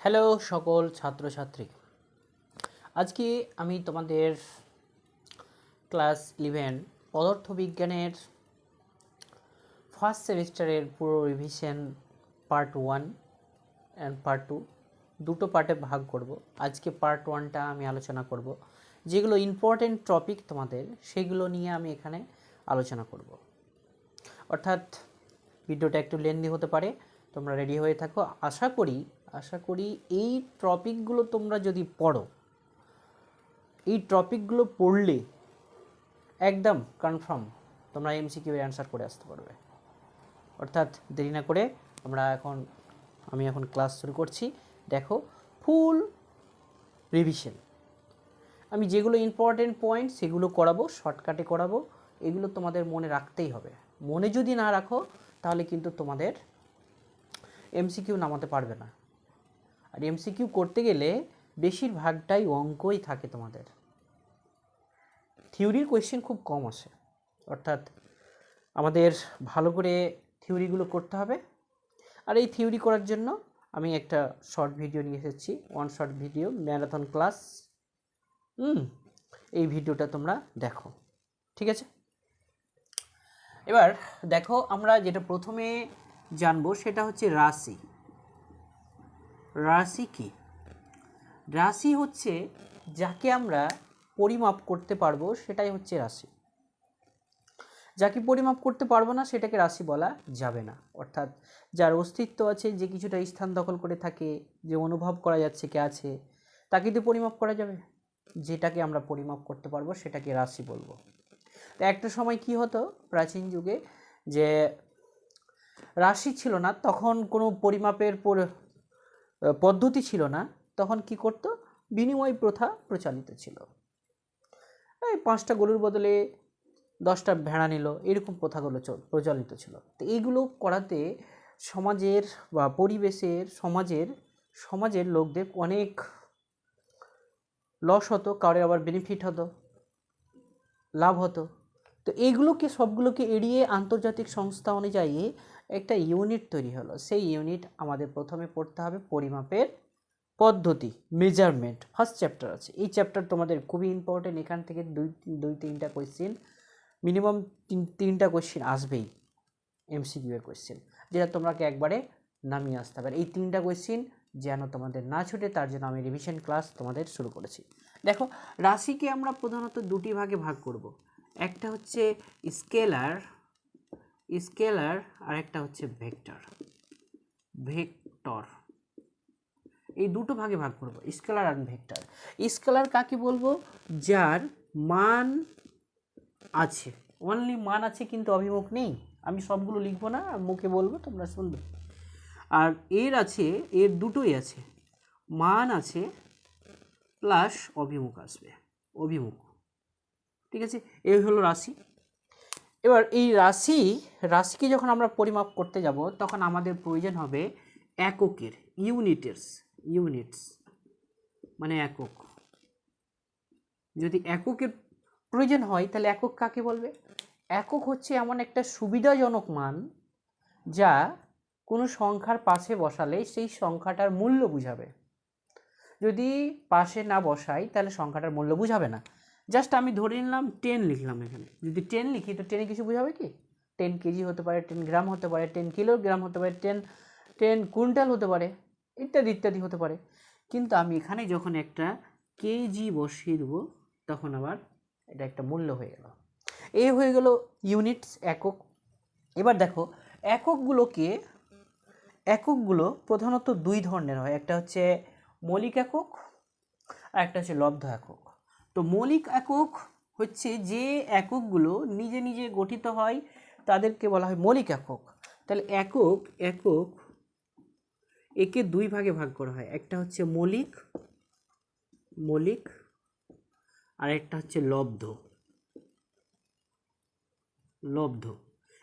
Hello সকল ছাত্রছাত্রী, আজকে আমি তোমাদের ক্লাস 11 পদার্থবিজ্ঞানের ফার্স্ট সেমিস্টারের পুরো রিভিশন পার্ট 1 অ্যান্ড পার্ট 2 দুটো পার্টে ভাগ করব। আজকে পার্ট 1টা আমি আলোচনা করব, যেগুলো ইম্পর্টেন্ট টপিক তোমাদের সেগুলো নিয়ে আমি এখানে আলোচনা করব। অর্থাৎ ভিডিওটা একটু লেন্দি হতে পারে, তোমরা রেডি হয়ে থাকো। আশা করি এই টপিকগুলো তোমরা যদি পড়ো, এই টপিকগুলো পড়লে একদম কনফার্ম তোমরা এমসিকিউ এর অ্যান্সার করে আসতে পারবে। অর্থাৎ দেরি না করে আমি এখন ক্লাস শুরু করছি। দেখো, ফুল রিভিশন, আমি যেগুলো ইম্পর্টেন্ট পয়েন্ট সেগুলো করাবো, শর্টকাটে করাবো। এগুলো তোমাদের মনে রাখতেই হবে। মনে যদি না রাখো তাহলে কিন্তু তোমাদের এমসিকিউ নামাতে পারবে না। আর এমসিকিউ করতে গেলে বেশিরভাগটাই অঙ্কই থাকে তোমাদের, থিওরির কোয়েশ্চেন খুব কম আসে। অর্থাৎ আমাদের ভালো করে থিওরিগুলো করতে হবে। আর এই থিওরি করার জন্য আমি একটা শর্ট ভিডিও নিয়ে এসেছি, one short video marathon class. এই ভিডিওটা তোমরা দেখো, ঠিক আছে? এবার দেখো, আমরা যেটা প্রথমে জানবো সেটা হচ্ছে রাশি। রাশি কি? রাশি হচ্ছে যাকে আমরা পরিমাপ করতে পারবো সেটাই হচ্ছে রাশি। যাকে পরিমাপ করতে পারবো না সেটাকে রাশি বলা যাবে না। অর্থাৎ যার অস্তিত্ব আছে, যে কিছুটা স্থান দখল করে থাকে, যে অনুভব করা যাচ্ছে কে আছে, তাকে তো পরিমাপ করা যাবে। যেটাকে আমরা পরিমাপ করতে পারবো সেটাকে রাশি বলবো। তো একটা সময় কি হতো প্রাচীন যুগে, যে রাশি ছিল না, তখন কোনো পরিমাপের পদ্ধতি ছিল না, তখন কি করতো, বিনিময় প্রথা প্রচলিত ছিল। এই 5টা গরুর বদলে 10টা ভেড়া নিল, এরকম প্রথাগুলো প্রচলিত ছিল। তো এইগুলো করাতে সমাজের বা পরিবেশের সমাজের লোকদের অনেক লস হতো, কারোর আবার বেনিফিট হতো, লাভ হতো। তো এইগুলোকে সবগুলোকে এড়িয়ে আন্তর্জাতিক সংস্থা অনুযায়ী একটা ইউনিট তৈরি হলো। সেই ইউনিট আমাদের প্রথমে পড়তে হবে পরিমাপের পদ্ধতি, মেজারমেন্ট। ফার্স্ট চ্যাপ্টার আছে, এই চ্যাপ্টার তোমাদের খুবই ইম্পর্টেন্ট। এখান থেকে দুই তিনটা কোয়েশ্চেন, মিনিমাম তিনটা কোয়েশ্চেন আসবেই, এমসিকিউ এর কোয়েশ্চেন, যেটা তোমরাকে একবারে নামিয়ে আসতে হবে। এই 3টা কোয়েশ্চেন যেন তোমাদের না ছুটে, তার জন্য আমি রিভিশন ক্লাস তোমাদের শুরু করেছি। দেখো, রাশিকে আমরা প্রধানত দুটি ভাগে ভাগ করব। একটা হচ্ছে স্কেলার আর একটা হচ্ছে ভেক্টর। এই দুটো ভাগে ভাগ করব, স্কেলার আর ভেক্টর। স্কেলার কাকে বলবো? যার মান আছে, অনলি মান আছে, কিন্তু অভিমুখ নেই। আমি সবগুলো লিখবো না, মুখে বলবো, তোমরা শুনবে। আর এর দুটোই আছে, মান আছে প্লাস অভিমুখ আসবে, অভিমুখ। ঠিক আছে, এই হলো রাশি। এবার এই রাশিকে যখন আমরা পরিমাপ করতে যাব, তখন আমাদের প্রয়োজন হবে এককের, ইউনিটস মানে একক। যদি এককের প্রয়োজন হয় তাহলে একক কাকে বলবে? একক হচ্ছে এমন একটা সুবিধাজনক মান যা কোনো সংখ্যার পাশে বসালে সেই সংখ্যাটার মূল্য বুঝাবে। যদি পাশে না বসাই তাহলে সংখ্যাটার মূল্য বুঝাবে না। জাস্ট আমি ধরে নিলাম 10 লিখলাম এখানে, যদি 10 লিখি তো 10 কিছু বুঝাবে কি? 10 কেজি হতে পারে, 10 গ্রাম হতে পারে, 10 কিলোগ্রাম হতে পারে, 10 কুইন্টাল হতে পারে, ইত্যাদি ইত্যাদি হতে পারে। কিন্তু আমি এখানে যখন একটা কেজি বসিয়ে দেবো, তখন আবার এটা একটা মূল্য হয়ে গেল। এই হয়ে গেল ইউনিটস, একক। এবার দেখো, এককগুলো প্রধানত দুই ধরনের হয়। একটা হচ্ছে মৌলিক একক আর একটা হচ্ছে লব্ধ একক। তো মৌলিক একক হচ্ছে যে এককগুলো নিজে নিজে গঠিত হয়, তাদেরকে বলা হয় মৌলিক একক। তাহলে একে দুই ভাগে ভাগ করা হয়, একটা হচ্ছে মৌলিক আর একটা হচ্ছে লব্ধ।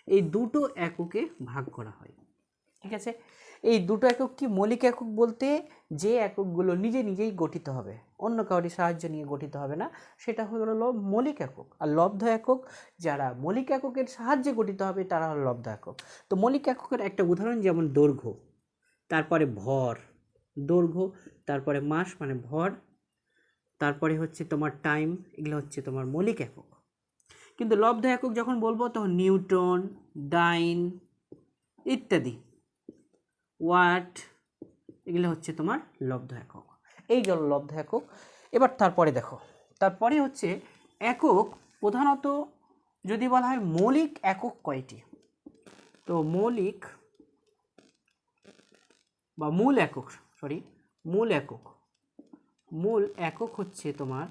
এই দুটো এককে ভাগ করা হয়। ঠিক আছে, এই দুটো একক কি? মৌলিক একক বলতে যে এককগুলো নিজে নিজেই গঠিত হবে, অন্য কাউরি সাহায্য নিয়ে গঠিত হবে না, সেটা হলো মৌলিক একক। আর লব্ধ একক, যারা মৌলিক এককের সাহায্যে গঠিত হবে তারা হলো লব্ধ একক। তো মৌলিক এককের একটা উদাহরণ যেমন দৈর্ঘ্য, তারপরে ভর, দৈর্ঘ্য, তারপরে মাস মানে ভর, তারপরে হচ্ছে তোমার টাইম, এগুলো হচ্ছে তোমার মৌলিক একক। কিন্তু লব্ধ একক যখন বলবো তখন নিউটন, ডাইন ইত্যাদি, ওয়াট, এগুলো হচ্ছে তোমার লব্ধ একক। এই গেল লব্ধ একক। এবার তারপরে দেখো, তারপরে হচ্ছে একক প্রধানত যদি বলা হয় মৌলিক একক কয়টি, তো মৌলিক বা মূল একক, মূল একক হচ্ছে তোমার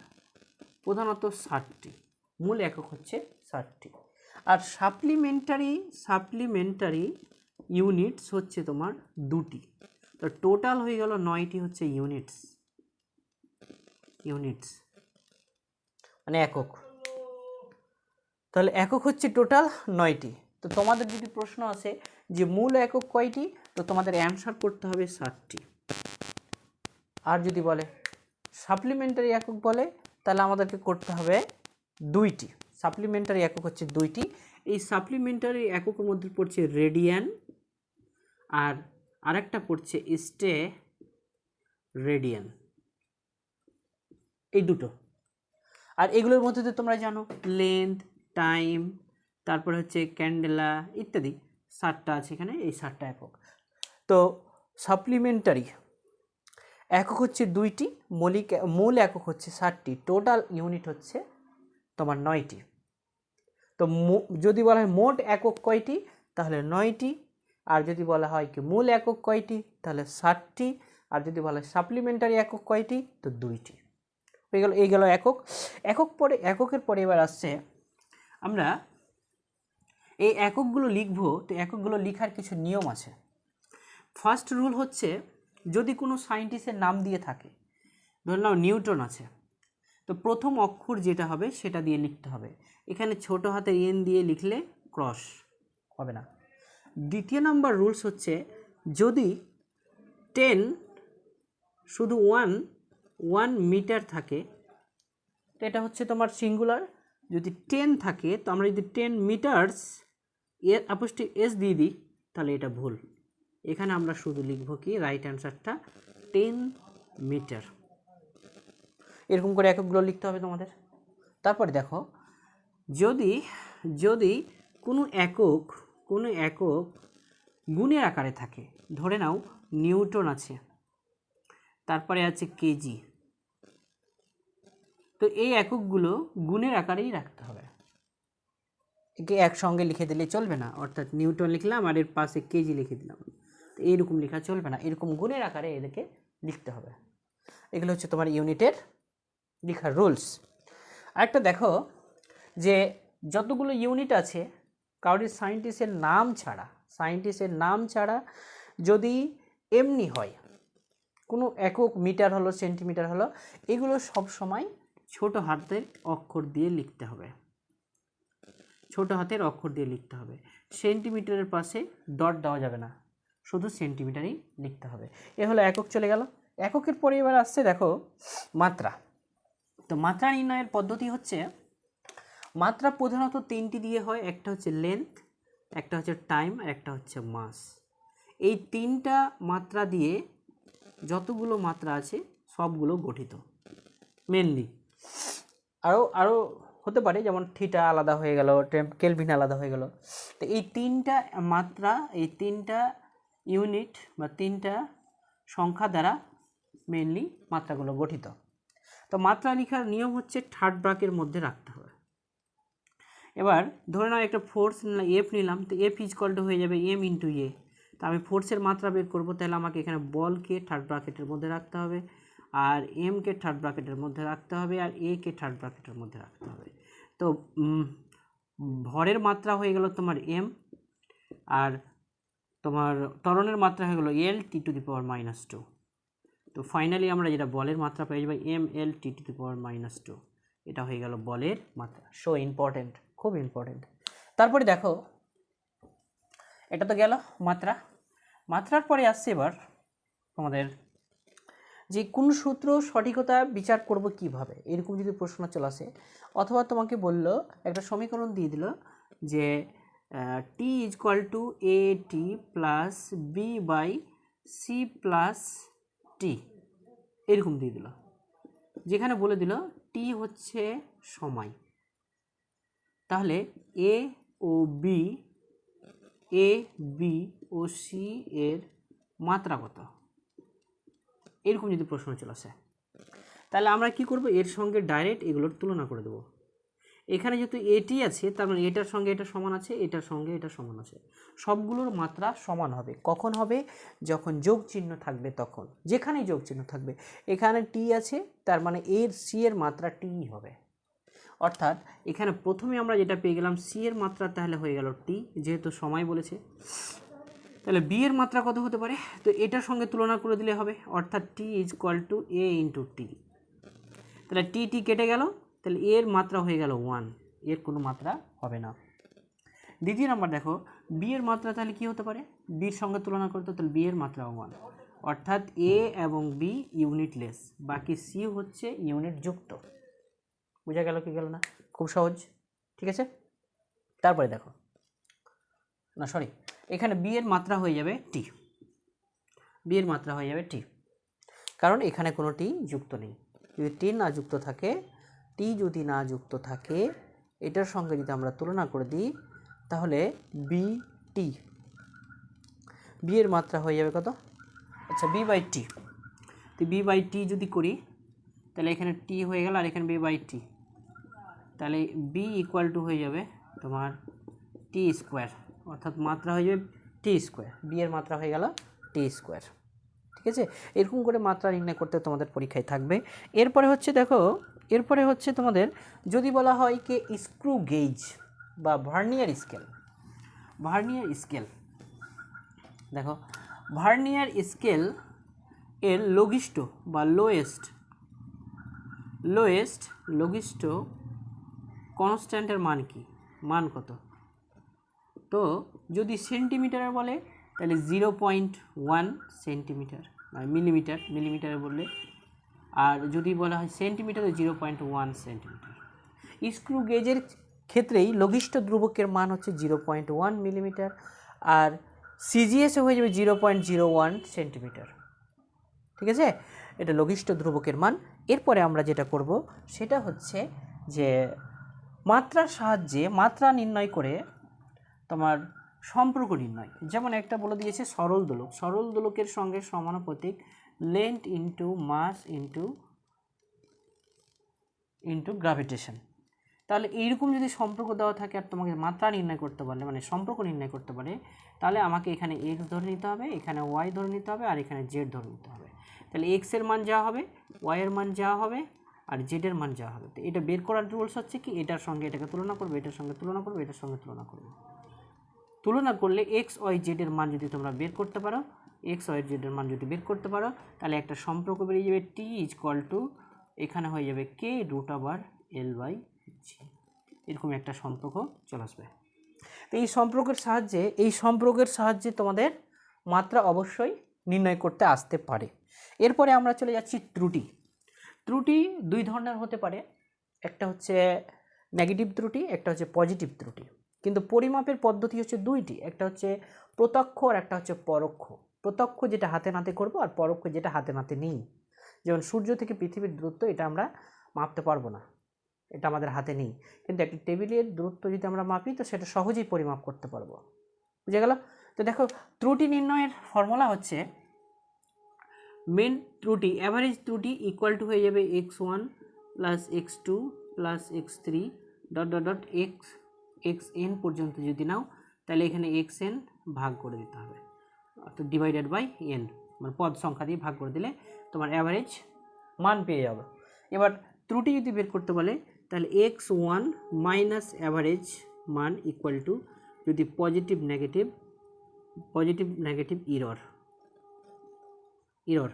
প্রধানত 60টি, মূল একক হচ্ছে 60টি। আর সাপ্লিমেন্টারি ইউনিটস হচ্ছে তোমার 2টি। তো টোটাল হয়ে গেল 9টি হচ্ছে ইউনিটস মানে একক। তাহলে একক হচ্ছে টোটাল 9টি। তো তোমাদের যদি প্রশ্ন আসে যে মূল একক কয়টি, তো তোমাদের অ্যান্সার করতে হবে 60টি। আর যদি বলে সাপ্লিমেন্টারি একক বলে, তাহলে আমাদেরকে করতে হবে 2টি। সাপ্লিমেন্টারি একক হচ্ছে 2টি। এই সাপ্লিমেন্টারি এককের মধ্যে পড়ছে রেডিয়ান আর আরেকটা পড়ছে রেডিয়ান, এই দুটো। আর এগুলোর মধ্যে তো তোমরা জানো লেন্থ, টাইম, তারপরে হচ্ছে ক্যান্ডেলা ইত্যাদি 7টা আছে এখানে, এই 7টা একক। তো সাপ্লিমেন্টারি একক হচ্ছে 2টি, মূল একক হচ্ছে 60টি, টোটাল ইউনিট হচ্ছে তোমার 9টি। তো যদি বলা হয় মোট একক কয়টি, তাহলে 9টি। আর যদি বলা হয় কি মূল একক কয়টি, তাহলে 60টি। আর যদি বলা হয় সাপ্লিমেন্টারি একক কয়টি, তো 2টি। এই গেল এককের পরে এবার আসছে আমরা এই এককগুলো লিখবো। তো এককগুলো লেখার কিছু নিয়ম আছে। ফার্স্ট রুল হচ্ছে যদি কোনো সায়েন্টিস্টের নাম দিয়ে থাকে, ধরে নাও নিউটন আছে, তো প্রথম অক্ষর যেটা হবে সেটা দিয়ে লিখতে হবে। এখানে ছোট হাতে এন দিয়ে লিখলে ক্রস হবে না। দ্বিতীয় নাম্বার রুলস হচ্ছে যদি 10 শুধু 1 মিটার থাকে, তো এটা হচ্ছে তোমার সিঙ্গুলার। যদি 10 থাকে, তো আমরা যদি 10 মিটার্স অ্যাপোস্ট্রোফি এস দিয়ে দিই, তাহলে এটা ভুল। এখানে আমরা শুধু লিখব কি রাইট অ্যান্সারটা 10 মিটার। এরকম করে এককগুলো লিখতে হবে তোমাদের। তারপরে দেখো, যদি কোনো একক গুণের আকারে থাকে, ধরে নাও নিউটন আছে, তারপরে আছে কেজি, তো এই এককগুলো গুণের আকারেই রাখতে হবে। একে একসঙ্গে লিখে দিলে চলবে না, অর্থাৎ নিউটন লিখলাম আর এর পাশে কেজি লিখে দিলাম, তো এইরকম লেখা চলবে না, এরকম গুণের আকারে এদেরকে লিখতে হবে। এগুলো হচ্ছে তোমার ইউনিটের লেখার রুলস। আরেকটা দেখো যে যতগুলো ইউনিট আছে, কারোর সায়েন্টিস্টের নাম ছাড়া যদি এমনি হয়, কোনো একক মিটার হলো, সেন্টিমিটার হলো, এগুলো সব সময় ছোট হাতের অক্ষর দিয়ে লিখতে হবে, সেন্টিমিটারের পাশে ডট দেওয়া যাবে না, শুধু সেন্টিমিটারই লিখতে হবে। এ হলো একক, চলে গেল। এককের পরে এবার আসছে দেখো মাত্রা। তো মাত্রা নির্ণয়ের পদ্ধতি হচ্ছে, মাত্রা প্রধানত 3টি দিয়ে হয়, একটা হচ্ছে লেন্থ, একটা হচ্ছে টাইম, আর একটা হচ্ছে মাস। এই 3টা মাত্রা দিয়ে যতগুলো মাত্রা আছে সবগুলো গঠিত। মেনলি আরও হতে পারে, যেমন থিটা আলাদা হয়ে গেল, কেলভিন আলাদা হয়ে গেল। তো এই 3টা মাত্রা, এই 3টা ইউনিট বা 3টা সংখ্যা দ্বারা মেনলি মাত্রাগুলো গঠিত। তো মাত্রা লেখার নিয়ম হচ্ছে থার্ড ব্র্যাকের মধ্যে রাখতে হবে। এবার ধরে নাও একটা ফোর্স এফ নিলাম, তো এফ ইজকল টু হয়ে যাবে এম ইন্টু এ। তো আমি ফোর্সের মাত্রা বের করবো, তাহলে আমাকে এখানে বলকে থার্ড ব্র্যাকেটের মধ্যে রাখতে হবে, আর এমকে থার্ড ব্র্যাকেটের মধ্যে রাখতে হবে, আর এ কে থার্ড ব্র্যাকেটের মধ্যে রাখতে হবে। তো ভরের মাত্রা হয়ে গেল তোমার এম, আর তোমার ত্বরণের মাত্রা হয়ে গেল এল টি টু দি পাওয়ার -2। তো ফাইনালি আমরা যেটা বলের মাত্রা পেয়ে যাবো M L T to the পাওয়ার -2। এটা হয়ে গেল বলের মাত্রা। সো ইম্পর্টেন্ট, খুব ইম্পর্টেন্ট। তারপরে দেখো, এটা তো গেল মাত্রার পরে আসছে এবার তোমাদের যে কোন সূত্র সঠিকতা বিচার করব কিভাবে, এরকম যদি প্রশ্ন চলে আসে, অথবা তোমাকে বলল একটা সমীকরণ দিয়ে দিল যে T is equal to A T plus B by C plus T এরকম দিয়ে দিল, যেখানে বলে দিল টি হচ্ছে সময়। তাহলে এ ও বি ও সি এর মাত্রা কত, এরকম যদি প্রশ্ন চলে আসে, তাহলে আমরা কি করব, এর সঙ্গে ডাইরেক্ট এগুলোর তুলনা করে দেবো। এখানে যেহেতু এটি আছে, তার মানে এটার সঙ্গে এটা সমান আছে, এটার সঙ্গে এটা সমান আছে, সবগুলোর মাত্রা সমান হবে। কখন হবে, যখন যোগ চিহ্ন থাকবে তখন, যেখানেই যোগ চিহ্ন থাকবে। এখানে টি আছে, তার মানে এর সি এর মাত্রা টি হবে। অর্থাৎ এখানে প্রথমে আমরা যেটা পেয়ে গেলাম সি এর মাত্রা, তাহলে হয়ে গেল টি, যেহেতু সময় বলেছে। তাহলে বি এর মাত্রা কত হতে পারে, তো এটার সঙ্গে তুলনা করে দিলে হবে, অর্থাৎ T is equal to A into T. তাহলে টি টি কেটে গেল, তাহলে এর মাত্রা হয়ে গেল 1, এর কোনো মাত্রা হবে না। দ্বিতীয় নাম্বার দেখো, বি এর মাত্রা তাহলে কি হতে পারে, বির সঙ্গে তুলনা করতে, তাহলে বি এর মাত্রা 1, অর্থাৎ এ এবং বি ইউনিটলেস, বাকি সি হচ্ছে ইউনিট যুক্ত। বোঝা গেল কি গেল না, খুব সহজ, ঠিক আছে। তারপরে দেখো, না সরি, এখানে বি এর মাত্রা হয়ে যাবে টি, বি এর মাত্রা হয়ে যাবে টি, কারণ এখানে কোনো টি যুক্ত নেই। যদি টি না যুক্ত থাকে, টি যদি না যুক্ত থাকে, এটার সঙ্গে যদি আমরা তুলনা করে দিই, তাহলে বি টি, বি এর মাত্রা হয়ে যাবে কত, আচ্ছা বি বাই টি। তো বি বাই টি যদি করি, তাহলে এখানে টি হয়ে গেল, আর এখানে বি বাই টি, তাহলে বি ইকুয়াল টু হয়ে যাবে তোমার টি স্কোয়ার, অর্থাৎ মাত্রা হয়ে যাবে টি স্কোয়ার, বি এর মাত্রা হয়ে গেল টি স্কোয়ার, ঠিক আছে। এরকম করে মাত্রা নির্ণয় করতে তোমাদের পরীক্ষায় থাকবে। এরপরে হচ্ছে দেখো, এরপরে হচ্ছে তোমাদের যদি বলা হয় কি স্ক্রু গেজ বা ভার্নিয়ার স্কেল। ভার্নিয়ার স্কেল দেখো, ভার্নিয়ার স্কেল এর লঘিষ্ঠ বা লঘিষ্ঠ কনস্ট্যান্টের মান কি, মান কত, তো যদি সেন্টিমিটারে বলে তাহলে 0.1 সেন্টিমিটার, মিলিমিটারে বললে, আর যদি বলা হয় সেন্টিমিটারে 0.1 সেন্টিমিটার। স্ক্রু গেজের ক্ষেত্রেই লঘিষ্ঠ ধ্রুবকের মান হচ্ছে 0.1 মিলিমিটার, আর সিজিএসে হয়ে যাবে 0.01 সেন্টিমিটার, ঠিক আছে। এটা লঘিষ্ঠ ধ্রুবকের মান। এরপরে আমরা যেটা করব সেটা হচ্ছে যে মাত্রার সাহায্যে মাত্রা নির্ণয় করে তোমার সম্পর্ক নির্ণয়। যেমন একটা বলে দিয়েছে সরল দোলক, সরল দোলকের সঙ্গে সমানুপাতিক length into mass into gravitation. তাহলে এইরকম যদি সম্পর্ক দেওয়া থাকে আর তোমাকে মাত্রা নির্ণয় করতে পারলে, মানে সম্পর্ক নির্ণয় করতে পারে, তাহলে আমাকে এখানে এক্স ধরে নিতে হবে, এখানে ওয়াই ধরে নিতে হবে, আর এখানে জেড ধরে নিতে হবে। তাহলে এক্সের মান যা হবে, ওয়াইয়ের মান যা হবে, আর জেডের মান যা হবে। তো এটা বের করার রুলস হচ্ছে কি, এটার সঙ্গে এটাকে তুলনা করবে, এটার সঙ্গে তুলনা করবে, এটার সঙ্গে তুলনা করবে। তুলনা করলে এক্স ওয়াই জেডের মান যদি তোমরা বের করতে পারো, এক্স ওয়াই জেডের মান যদি বের করতে পারো, তাহলে একটা সম্পর্ক বেরিয়ে যাবে, টি ইজ ইকুয়াল টু, এখানে হয়ে যাবে কে রুট ওভার এল বাই জি, এরকম একটা সম্পর্ক চলে আসবে। তো এই সম্পর্কের সাহায্যে তোমাদের মাত্রা অবশ্যই নির্ণয় করতে আসতে পারে। এরপরে আমরা চলে যাচ্ছি ত্রুটি। ত্রুটি দুই ধরনের হতে পারে, একটা হচ্ছে নেগেটিভ ত্রুটি, একটা হচ্ছে পজিটিভ ত্রুটি। কিন্তু পরিমাপের পদ্ধতি হচ্ছে দুইটি, একটা হচ্ছে প্রত্যক্ষ আর একটা হচ্ছে পরোক্ষ। প্রত্যক্ষ যেটা হাতে নাতে করব, আর পরোক্ষ যেটা হাতে নাতে নেই। যেমন সূর্য থেকে পৃথিবীর দূরত্ব, এটা আমরা মাপতে পারবো না, এটা আমাদের হাতে নেই, কিন্তু একটা টেবিলের দূরত্ব যদি আমরা মাপি তো সেটা সহজেই পরিমাপ করতে পারবো। বুঝে গেল? তো দেখো, ত্রুটি নির্ণয়ের ফর্মুলা হচ্ছে মেন ত্রুটি, অ্যাভারেজ ত্রুটি ইকুয়াল টু হয়ে যাবে x1 plus x2 plus x3 dot dot dot xn পর্যন্ত যদি নাও, তাহলে এখানে xn ভাগ করে দিতে হবে, অর্থাৎ ডিভাইডেড বাই n, মানে পদ সংখ্যা দিয়ে ভাগ করে দিলে তোমার অ্যাভারেজ মান পেয়ে যাবে। এবার ত্রুটি যদি বের করতে বলে, তাহলে x1 মাইনাস অ্যাভারেজ মান ইকুয়াল টু, যদি পজিটিভ নেগেটিভ ইরর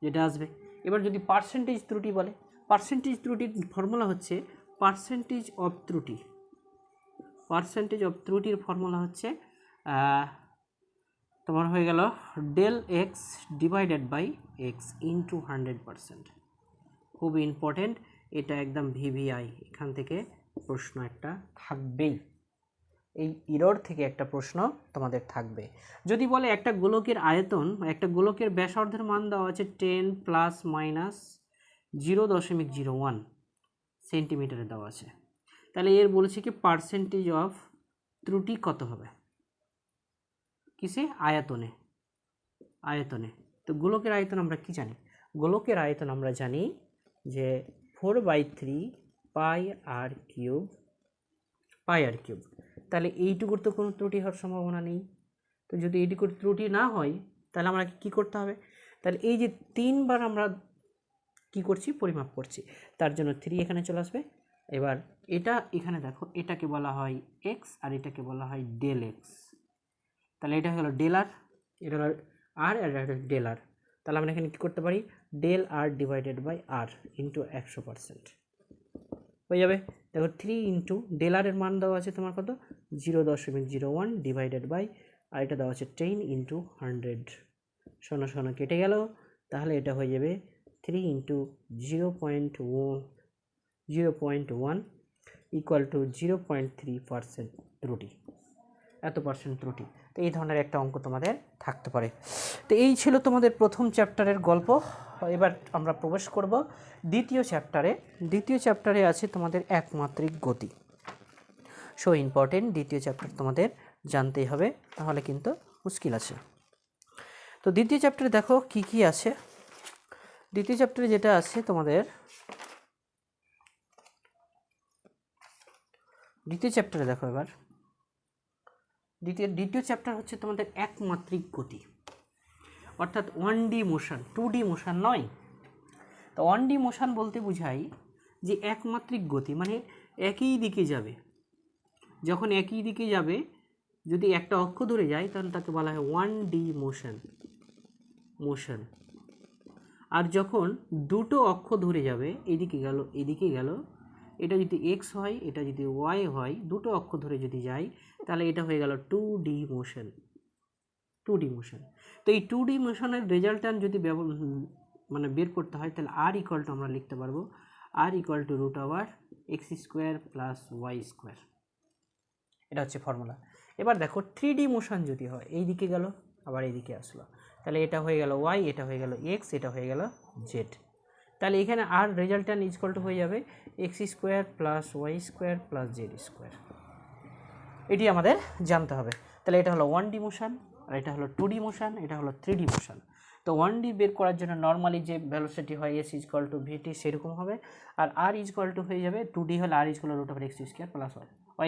যেটা আসবে। এবার যদি পার্সেন্টেজ ত্রুটি বলে, পার্সেন্টেজ ত্রুটির ফর্মুলা হচ্ছে পার্সেন্টেজ অফ ত্রুটির ফর্মুলা হচ্ছে তোমার হয়ে গেল del x divided by x into 100%। খুব ইম্পর্টেন্ট, এটা একদম ভিভিআই, এখান থেকে প্রশ্ন একটা থাকবেই। এই ইরর থেকে একটা প্রশ্ন তোমাদের থাকবে। যদি বলে একটা গোলকের আয়তন, একটা গোলকের ব্যাসার্ধের মান দেওয়া আছে 10 প্লাস মাইনাস 0.01 সেন্টিমিটারে দেওয়া আছে, তাহলে এর বলেছে কি পার্সেন্টেজ অফ ত্রুটি কত হবে, কিসে? আয়তনে। আয়তনে তো গোলকের আয়তন আমরা কি জানি? গোলকের আয়তন আমরা জানি যে 4/3 পাই আর কিউব, তাহলে এইটুকুর তো কোনো ত্রুটি হওয়ার সম্ভাবনা নেই। তো যদি এইটুকুর ত্রুটি না হয় তাহলে আমরা কি করতে হবে? তাহলে এই যে 3বার আমরা কি করছি? পরিমাপ করছি, তার জন্য 3 এখানে চলে আসবে। এবার এটা এখানে দেখো, এটাকে বলা হয় এক্স আর এটাকে বলা হয় ডেল এক্স। তাহলে এটা হলো ডেল আর, এটা হলো আর, আর এটা ডেল আর। তাহলে আমরা এখানে কি করতে পারি? Del r divided by r into 100% হয়ে যাবে। দেখো 3 ইন্টু ডেল আর এর মান দেওয়া আছে তোমার কত? 0.01 ডিভাইডেড বাই, আর এটা দেওয়া আছে 10 ইন্টু 100, শোনো শোনো কেটে গেল। তাহলে এটা হয়ে যাবে 3 ইন্টু 0.1 ইকুয়াল টু 0.3% ত্রুটি, এত পার্সেন্ট ত্রুটি। তো এই ধরনের একটা অঙ্ক তোমাদের থাকতে পারে। তো এই ছিল তোমাদের প্রথম চ্যাপ্টারের গল্প। এবার আমরা প্রবেশ করব দ্বিতীয় চ্যাপ্টারে। দ্বিতীয় চ্যাপ্টারে আছে তোমাদের একমাত্রিক গতি। সো ইম্পর্টেন্ট, দ্বিতীয় চ্যাপ্টার তোমাদের জানতেই হবে, তাহলে কিন্তু মুশকিল আছে। তো দ্বিতীয় চ্যাপ্টারে দেখো কি কি আছে। দ্বিতীয় চ্যাপ্টারে যেটা আছে তোমাদের, দ্বিতীয় চ্যাপ্টারে দেখো এবার দ্বিতীয় চ্যাপ্টার হচ্ছে তোমাদের একমাত্রিক গতি, অর্থাৎ 1D মোশন, 2D মোশন নয়। তো 1D মোশন বলতে বোঝাই যে একমাত্রিক গতি মানে একই দিকে যাবে। যখন একই দিকে যাবে, যদি একটা অক্ষ ধরে যায় তাহলে তাকে বলা হয় 1D মোশন। আর যখন দুটো অক্ষ ধরে যাবে, এদিকে গেল এদিকে গেল, এটা যদি এক্স হয় এটা যদি ওয়াই হয়, দুটো অক্ষ ধরে যদি যায় তাহলে এটা হয়ে গেল 2D মোশন। 2D motion. তো এই 2D মোশনের রেজাল্টান্ট যদি মানে বের করতে হয় তাহলে আর ইকুয়াল টু আমরা লিখতে পারবো আর equal to √x² plus y²। এটা হচ্ছে ফর্মুলা। এবার দেখো 3D মোশন যদি হয়, এই দিকে গেল আবার এইদিকে আসলো, তাহলে এটা হয়ে গেল y, এটা হয়ে গেল x, এটা হয়ে গেল z। তাহলে এখানে আর রেজাল্টান্ট ইকুয়াল টু হয়ে যাবে x² plus y² plus z²। এটি আমাদের জানতে হবে। তাহলে এটা হলো 1D মোশন, আর এটা হলো 2D মোশন, এটা হলো 3D মোশন। তো 1D বের করার জন্য নর্মালি যে ভেলোসিটি হয় s ইকুয়াল টু vt সেরকম হবে, আর r ইকুয়াল টু হয়ে যাবে 2D হলে r equal √x² plus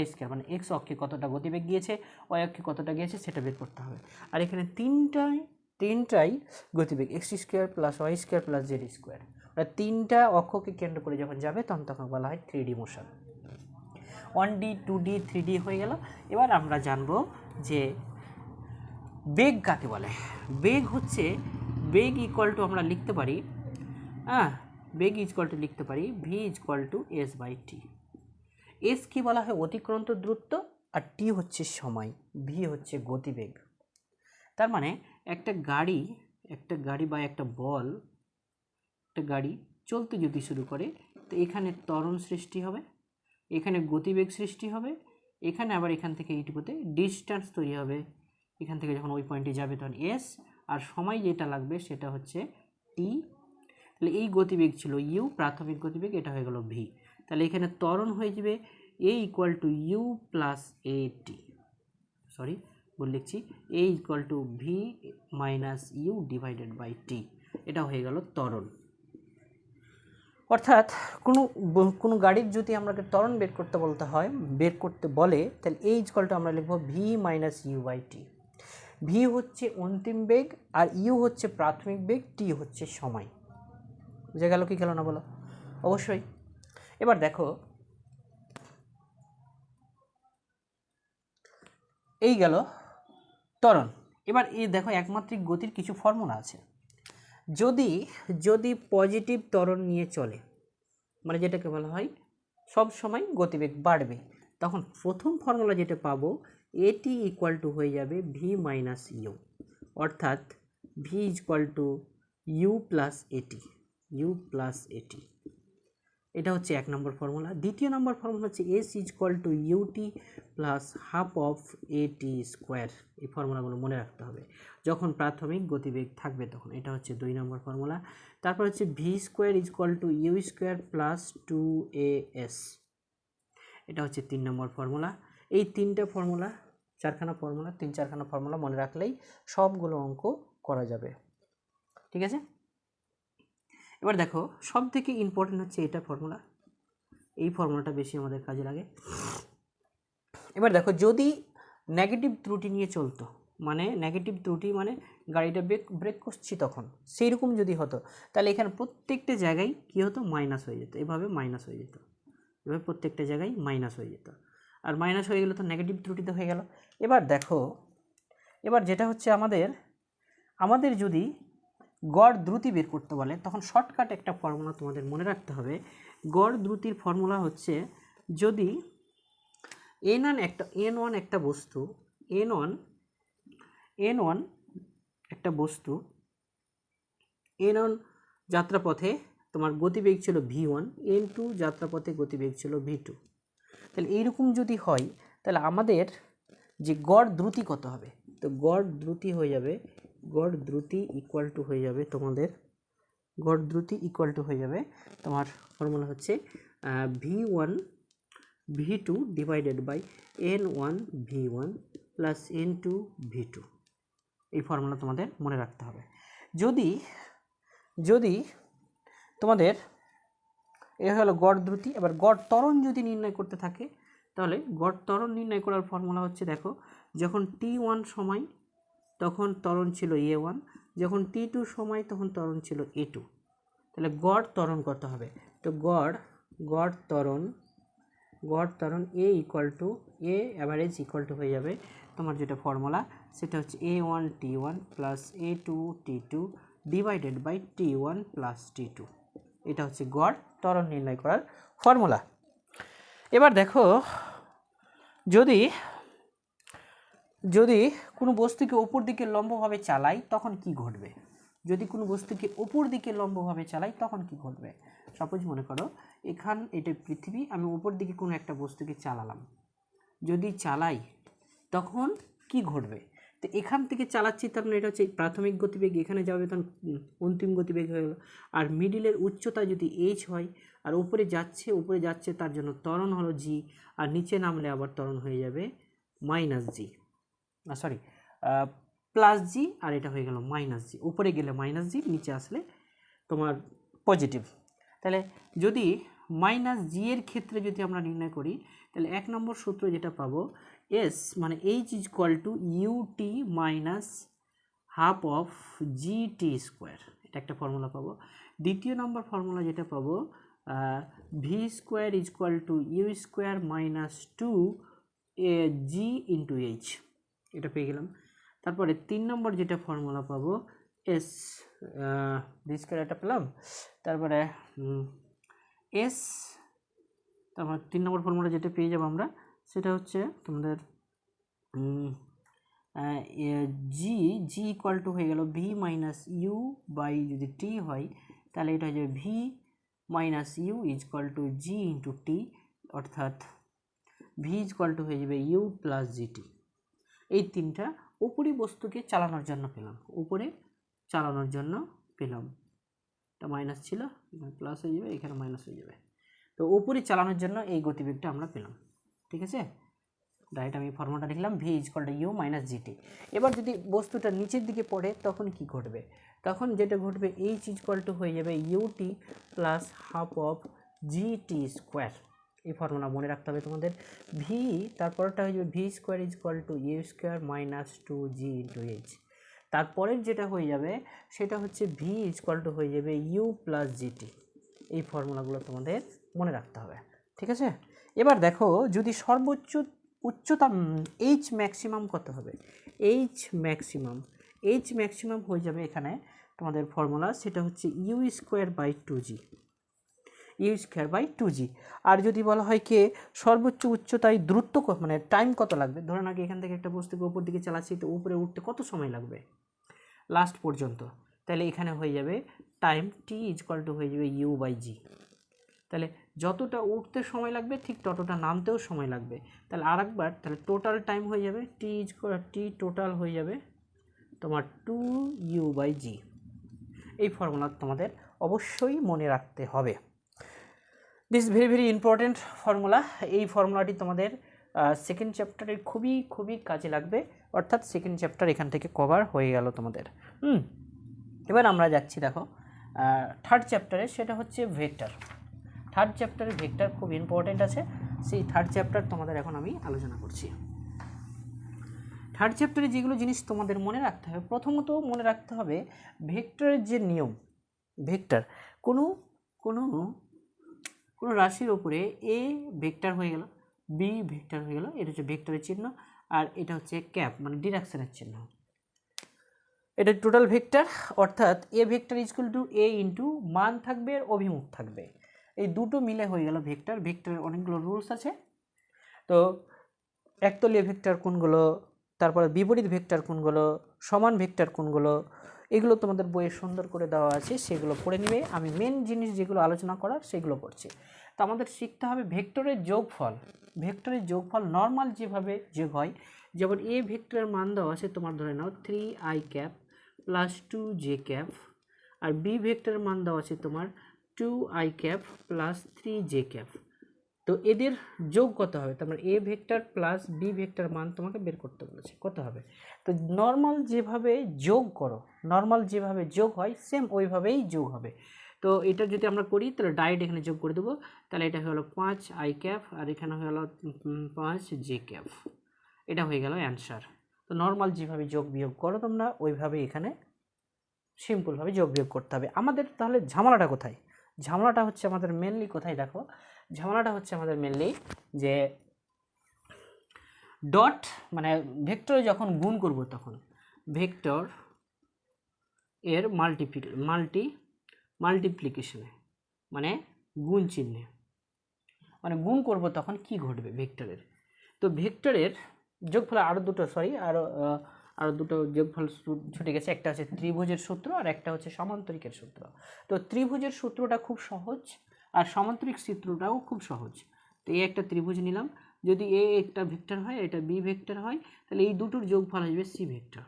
y², মানে x অক্ষে কতটা গতিবেগ গিয়েছে, y অক্ষে কতটা গিয়েছে সেটা বের করতে হবে। আর এখানে তিনটাই গতিবেগ x² plus y² plus z², মানে তিনটা অক্ষকে কেন্দ্র করে যখন যাবে তখন বলা হয় 3D motion. 1D 2D 3D হয়ে গেল। এবার আমরা জানবো যে বেগ কাকে বলে। বেগ ইকুয়াল টু আমরা লিখতে পারি, বেগ ইকুয়াল টু লিখতে পারি v equal to s/t। S কি বলা হয়? অতিক্রান্ত দূরত্ব, আর টি হচ্ছে সময়, ভি হচ্ছে গতিবেগ। তার মানে একটা গাড়ি বা একটা বল, একটা গাড়ি চলতে যদি শুরু করে, তো এখানে ত্বরণ সৃষ্টি হবে, এখানে গতিবেগ সৃষ্টি হবে, এখানে আবার এখান থেকে এইটুকুতে ডিস্টেন্স তৈরি হবে, এখান থেকে যখন ওই পয়েন্টে যাবে তখন এস, আর সময় যেটা লাগবে সেটা হচ্ছে টি। তাহলে এই গতিবেগ ছিল ইউ, প্রাথমিক গতিবেগ, এটা হয়ে গেল ভি। তাহলে এখানে ত্বরণ হয়ে যাবে A equal to you plus A T, লিখছি A equal to V minus U divided by T, এটা হয়ে গেল ত্বরণ। অর্থাৎ কোনো গাড়ির যদি আমাকে ত্বরণ বের করতে বলে তাহলে এ ইকুয়াল টু আমরা লিখব v minus u by t. V হচ্ছে অন্তিম বেগ, আর ইউ হচ্ছে প্রাথমিক বেগ, টি হচ্ছে সময়। বুঝে গেল কি গেল না বলো? অবশ্যই। এবার দেখো, এই গেল ত্বরণ। এবার এই দেখো একমাত্রিক গতির কিছু ফর্মুলা আছে। যদি পজিটিভ ত্বরণ নিয়ে চলে, মানে যেটাকে বলা হয় সব সময় গতিবেগ বাড়বে, তখন প্রথম ফর্মুলা যেটা পাবো এটি ইকুয়াল টু হয়ে যাবে ভি মাইনাস ইউ, অর্থাৎ v equal to you plus a t. এটা হচ্ছে 1 নম্বর ফর্মুলা। দ্বিতীয় নম্বর ফর্মুলা হচ্ছে s is equal to u t plus half of a t square. এই ফর্মুলাগুলো মনে রাখতে হবে যখন প্রাথমিক গতিবেগ থাকবে তখন। এটা হচ্ছে 2 নম্বর ফর্মুলা। তারপর হচ্ছে v square is equal to u square plus 2as, এটা হচ্ছে 3 নম্বর ফর্মুলা। এই তিনটা ফর্মুলা, চারখানা ফর্মুলা, 3-4খানা ফর্মুলা মনে রাখলেই সবগুলো অঙ্ক করা যাবে। ঠিক আছে, এবার দেখো সব থেকে ইম্পর্টেন্ট হচ্ছে এটা ফর্মুলা, এই ফর্মুলাটা বেশি আমাদের কাজে লাগে। এবার দেখো যদি নেগেটিভ ত্রুটি নিয়ে চলতো, মানে নেগেটিভ ত্রুটি মানে গাড়িটা ব্রেক করছি তখন সেই রকম যদি হতো, তাহলে এখানে প্রত্যেকটা জায়গায় কী হতো, মাইনাস হয়ে যেত, এভাবে মাইনাস হয়ে যেত, এভাবে প্রত্যেকটা জায়গায় মাইনাস হয়ে যেত। আর মাইনাস হয়ে গেলে তো নেগেটিভ ত্রুটিতে হয়ে গেল। এবার দেখো, এবার যেটা হচ্ছে আমাদের যদি গড় দ্রুতি বের করতে বলে তখন শর্টকাট একটা ফর্মুলা তোমাদের মনে রাখতে হবে। গড় দ্রুতির ফর্মুলা হচ্ছে, যদি n1 একটা বস্তু, n1 একটা বস্তু, n1 যাত্রাপথে তোমার গতিবেগ ছিল v1, n2 যাত্রাপথে গতিবেগ ছিল v2। তাহলে এইরকম যদি হয় তাহলে আমাদের যে গড় দ্রুতি কত হবে, তো গড় দ্রুতি হয়ে যাবে, গড় দ্রুতি ইকুয়াল টু হয়ে যাবে তোমাদের, গড় দ্রুতি ইকুয়াল টু হয়ে যাবে তোমার ফর্মুলা হচ্ছে v1 v2 divided by n1 v1 plus n2 v2। এই ফর্মুলা তোমাদের মনে রাখতে হবে। যদি তোমাদের এ হলো গড় দ্রুতি, এবার গড় ত্বরণ যদি নির্ণয় করতে থাকে তাহলে গড় ত্বরণ নির্ণয় করার ফর্মুলা হচ্ছে, দেখো যখন t1 সময় তখন ত্বরণ ছিল a1, যখন t2 সময় তখন ত্বরণ ছিল a2। তাহলে গড় ত্বরণ কত হবে, তো গড় ত্বরণ a equal to a average equal to হয়ে যাবে তোমার যেটা ফর্মুলা সেটা হচ্ছে a1 t1 plus a2 t2 divided by t1 plus t2। এটা হচ্ছে গড় ত্বরণ নির্ণয় করার ফর্মুলা। এবার দেখো যদি কোনো বস্তুকে ওপর দিকে লম্বভাবে চালাই তখন কি ঘটবে, যদি কোনো বস্তুকে ওপর দিকে লম্বভাবে চালাই তখন কি ঘটবে। সাপোজ মনে করো এটা পৃথিবী, আমি ওপর দিকে কোনো একটা বস্তুকে চালালাম, যদি চালাই তখন কি ঘটবে। তো এখান থেকে চালাচ্ছি তার মানে এটা হচ্ছে প্রাথমিক গতিবেগ, এখানে যাবে তখন অন্তিম গতিবেগ হয়ে গেল। আর মিডিলের উচ্চতা যদি h হয় আর উপরে যাচ্ছে তার জন্য ত্বরণ হলো g, আর নিচে নামলে আবার ত্বরণ হয়ে যাবে মাইনাস জি, প্লাস জি, আর এটা হয়ে গেল মাইনাস জি। উপরে গেলে মাইনাস জি, নিচে আসলে তোমার পজিটিভ। তাহলে যদি মাইনাস জি এর ক্ষেত্রে যদি আমরা নির্ণয় করি তাহলে 1 নম্বর সূত্র যেটা পাবো, এস মানে h is equal to u t minus half of g t square, এটা একটা ফর্মুলা পাবো। দ্বিতীয় নম্বর ফর্মুলা যেটা পাবো, v square is equal to u square minus 2 g into h, এটা পেয়ে গেলাম। তারপরে 3 নম্বর যেটা ফর্মুলা পাবো, এস ভি স্কোয়ার এটা পেলাম, তারপরে এস, তারপর 3 নম্বর ফর্মুলা যেটা পেয়ে যাবো আমরা সেটা হচ্ছে তোমাদের জি ইকুয়াল টু হয়ে গেল ভি মাইনাস ইউ বাই, যদি টি হয় তাহলে এটা হয়ে যাবে V minus U is equal to G into T, অর্থাৎ ভি ইজ ইকুয়াল টু হয়ে যাবে ইউ প্লাস জিটি। এই তিনটা উপরি বস্তুকে চালানোর জন্য পেলাম, এটা মাইনাস ছিল, এখানে প্লাস হয়ে যাবে, এখানে মাইনাস হয়ে যাবে। তো উপরে চালানোর জন্য এই গতিবেগটা আমরা পেলাম। ঠিক আছে, রাইট, আমি ফর্মুলাটা লিখলাম v is equal to u minus g t. এবার যদি বস্তুটা নিচের দিকে পড়ে তখন কি ঘটবে, তখন যেটা ঘটবে এইচ ইজ ইকুয়াল টু হয়ে যাবে u t plus half of g t square. এই ফর্মুলা মনে রাখতে হবে তোমাদের। ভি তারপরটা হয়ে যাবে v square is equal to u square minus 2g into h. তারপরের যেটা হয়ে যাবে সেটা হচ্ছে ভি ইজ ইকুয়াল টু হয়ে যাবে ইউ প্লাস জিটি। এই ফর্মুলাগুলো তোমাদের মনে রাখতে হবে। ঠিক আছে, এবার দেখো যদি সর্বোচ্চ উচ্চতা এইচ ম্যাক্সিমাম কত হবে, এইচ ম্যাক্সিমাম হয়ে যাবে এখানে তোমাদের ফর্মুলা সেটা হচ্ছে ইউ স্কোয়ার বাই 2g। আর যদি বলা হয় কি সর্বোচ্চ উচ্চতায় দ্রুত মানে টাইম কত লাগবে, ধরে নাকি এখান থেকে একটা বস্তুকে উপর দিকে চালাচ্ছি, তো উপরে উঠতে কত সময় লাগবে লাস্ট পর্যন্ত, তাহলে এখানে হয়ে যাবে time T is equal to হয়ে যাবে ইউ বাই জি। তাহলে যতটা উঠতে সময় লাগবে ঠিক ততটা নামতেও সময় লাগবে। তাহলে আরেকবার, তাহলে টোটাল টাইম হয়ে যাবে টি টোটাল হয়ে যাবে তোমার 2u/g। এই ফর্মুলা তোমাদের অবশ্যই মনে রাখতে হবে। This very very important formula. এই ফর্মুলাটি তোমাদের সেকেন্ড চ্যাপ্টারের খুবই খুবই কাজে লাগবে, অর্থাৎ সেকেন্ড চ্যাপ্টার এখান থেকে কভার হয়ে গেল তোমাদের। এবার আমরা যাচ্ছি দেখো থার্ড চ্যাপ্টারে, সেটা হচ্ছে ভেক্টর। থার্ড চ্যাপ্টারে ভেক্টর খুব ইম্পর্টেন্ট আছে, সেই থার্ড চ্যাপ্টার তোমাদের এখন আমি আলোচনা করছি। থার্ড চ্যাপ্টারে যেগুলো জিনিস তোমাদের মনে রাখতে হবে, প্রথমত মনে রাখতে হবে ভেক্টরের যে নিয়ম। ভেক্টর কোনো কোনো কোনো রাশির ওপরে এ ভেক্টর হয়ে গেল, বি ভেক্টর হয়ে গেল, এটা হচ্ছে ভেক্টরের চিহ্ন, আর এটা হচ্ছে ক্যাপ মানে ডিরেকশনের চিহ্ন। এটা টোটাল ভেক্টর, অর্থাৎ A vector is equal to A into মান থাকবে আর অভিমুখ থাকবে, এই দুটো মিলে হয়ে গেল ভেক্টর। ভেক্টরের অনেকগুলো রুলস আছে। তো একতলীয় ভেক্টর কোনগুলো, তারপরে বিপরীত ভেক্টর কোনগুলো, সমান ভেক্টর কোনগুলো, এগুলো তোমাদের বইয়ে সুন্দর করে দেওয়া আছে, সেগুলো পড়ে নিবে। আমি মেন জিনিস যেগুলো আলোচনা করার সেগুলো পড়ছি। তো আমাদের শিখতে হবে ভেক্টরের যোগফল। ভেক্টরের যোগফল নর্মাল যেভাবে যোগ হয়, যেমন এ ভেক্টরের মান দেওয়া আছে তোমার ধরে নাও 3i প্লাস 2j, আর বি ভেক্টরের মান দেওয়া আছে তোমার 2i প্লাস 3j। তো এদের যোগ কত হবে? তারপরে A vector plus B vector মান তোমাকে বের করতে বলেছে, কত হবে? তো নর্মাল যেভাবে যোগ করো, নর্মাল যেভাবে যোগ হয় সেম ওইভাবেই যোগ হবে। তো এটা যদি আমরা করি তাহলে ডাইরেক্ট এখানে যোগ করে দেবো। তাহলে এটা হলো 5i আর এখানে হয়ে গেল 5j। এটা হয়ে গেল অ্যান্সার। তো নর্মাল যেভাবে যোগ বিয়োগ করো তোমরা ওইভাবে এখানে সিম্পলভাবে যোগ বিয়োগ করতে হবে। আমাদের তাহলে ঝামেলাটা কোথায়? ঝামেলাটা হচ্ছে আমাদের মেনলি কোথায় দেখো, ঝামেলাটা হচ্ছে আমাদের মেনলি যে ডট মানে ভেক্টরে যখন গুণ করব তখন ভেক্টর এর মাল্টিপ্লিকেশনে মানে গুণ চিহ্নে মানে গুণ করব তখন কি ঘটবে ভেক্টরের। তো ভেক্টরের যোগফল আরও দুটো যোগফল ছুটে গেছে, একটা হচ্ছে ত্রিভুজের সূত্র আর একটা হচ্ছে সমান্তরিকের সূত্র। তো ত্রিভুজের সূত্রটা খুব সহজ আর সমান্তরিক সূত্রটাও খুব সহজ। তো এই একটা ত্রিভুজ নিলাম, যদি এ একটা ভেক্টর হয় এটা বি ভেক্টর হয়, তাহলে এই দুটোর যোগফল আসবে সি ভেক্টর।